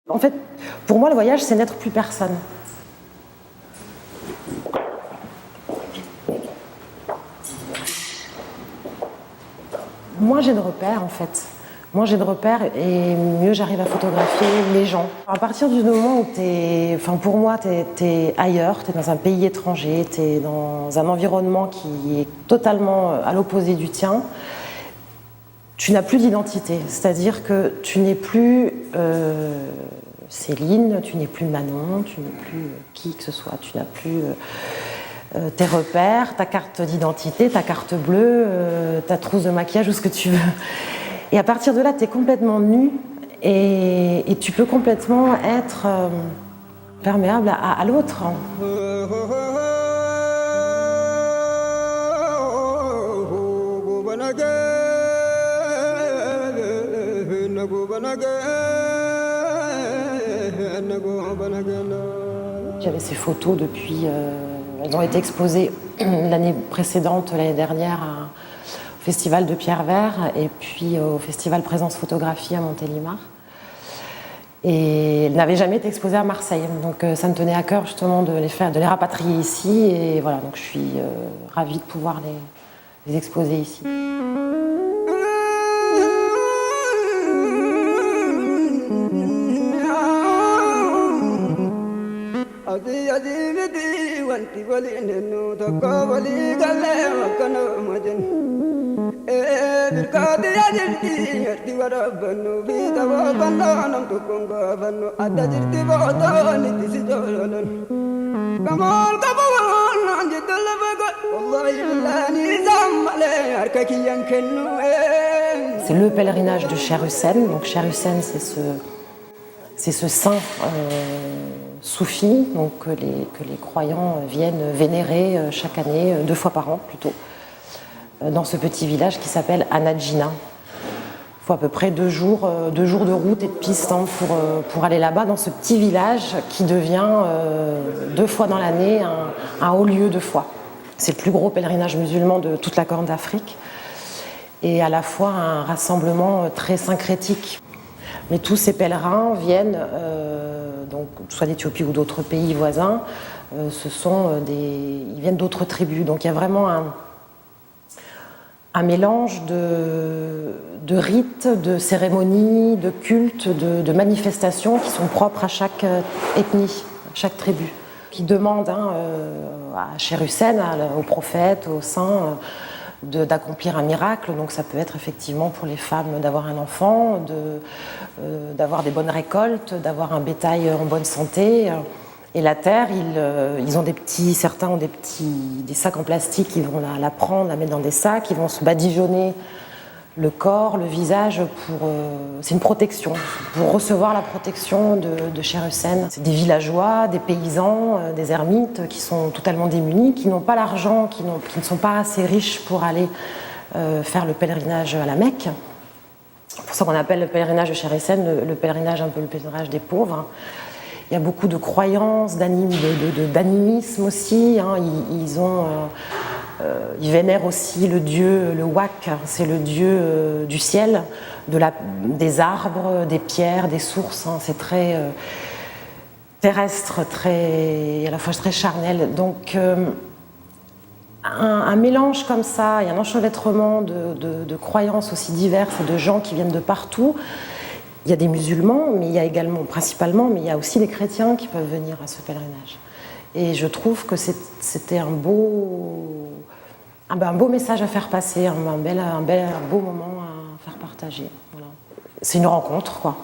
En fait, pour moi, le voyage, c'est n'être plus personne. Moins j'ai de repères, en fait. Moins j'ai de repères et mieux j'arrive à photographier les gens. À partir du moment où pour moi, t'es ailleurs, t'es dans un pays étranger, t'es dans un environnement qui est totalement à l'opposé du tien, tu n'as plus d'identité. C'est-à-dire que tu n'es plus Céline, tu n'es plus Manon, tu n'es plus qui que ce soit, tu n'as plus tes repères, ta carte d'identité, ta carte bleue, ta trousse de maquillage ou ce que tu veux. Et à partir de là, tu es complètement nu et tu peux complètement être perméable à l'autre. J'avais ces photos depuis... elles ont été exposées l'année précédente, l'année dernière, au Festival de Pierre-Vert et puis au Festival Présence Photographie à Montélimar. Et elles n'avaient jamais été exposées à Marseille. Donc ça me tenait à cœur justement de les rapatrier ici. Et voilà, donc je suis ravie de pouvoir les exposer ici. C'est le pèlerinage de Cher-Hussein. Donc Cher-Hussein, c'est ce saint soufi donc, que les croyants viennent vénérer chaque année, 2 fois par an plutôt, dans ce petit village qui s'appelle Anadjina. Il faut à peu près 2 jours de route et de piste pour aller là-bas, dans ce petit village qui devient 2 fois dans l'année un haut lieu de foi. C'est le plus gros pèlerinage musulman de toute la Corne d'Afrique et à la fois un rassemblement très syncrétique. Mais tous ces pèlerins viennent, donc, soit d'Éthiopie ou d'autres pays voisins, ils viennent d'autres tribus. Donc il y a vraiment un mélange de rites, de cérémonies, de cultes, de manifestations qui sont propres à chaque ethnie, à chaque tribu, qui demandent à Cher-Hussein, aux prophètes, aux saints, d'accomplir un miracle. Donc ça peut être effectivement pour les femmes d'avoir un enfant, d'avoir des bonnes récoltes, d'avoir un bétail en bonne santé. Et la terre, certains ont des sacs en plastique, ils vont la prendre, la mettre dans des sacs, ils vont se badigeonner le corps, le visage, c'est une protection, pour recevoir la protection de Cher-Hussein. C'est des villageois, des paysans, des ermites qui sont totalement démunis, qui n'ont pas l'argent, qui ne sont pas assez riches pour aller faire le pèlerinage à la Mecque. C'est pour ça qu'on appelle le pèlerinage de Cher-Hussein le pèlerinage, un peu le pèlerinage des pauvres. Il y a beaucoup de croyances, d'animisme aussi. Ils vénèrent aussi le dieu, le Wak, c'est le dieu du ciel, des arbres, des pierres, des sources. C'est très terrestre, à la fois très charnel. Donc un mélange comme ça et un enchevêtrement de croyances aussi diverses et de gens qui viennent de partout. Il y a des musulmans, mais il y a également, principalement, mais il y a aussi des chrétiens qui peuvent venir à ce pèlerinage. Et je trouve que c'était un beau message à faire passer, un beau moment à faire partager. Voilà. C'est une rencontre, quoi.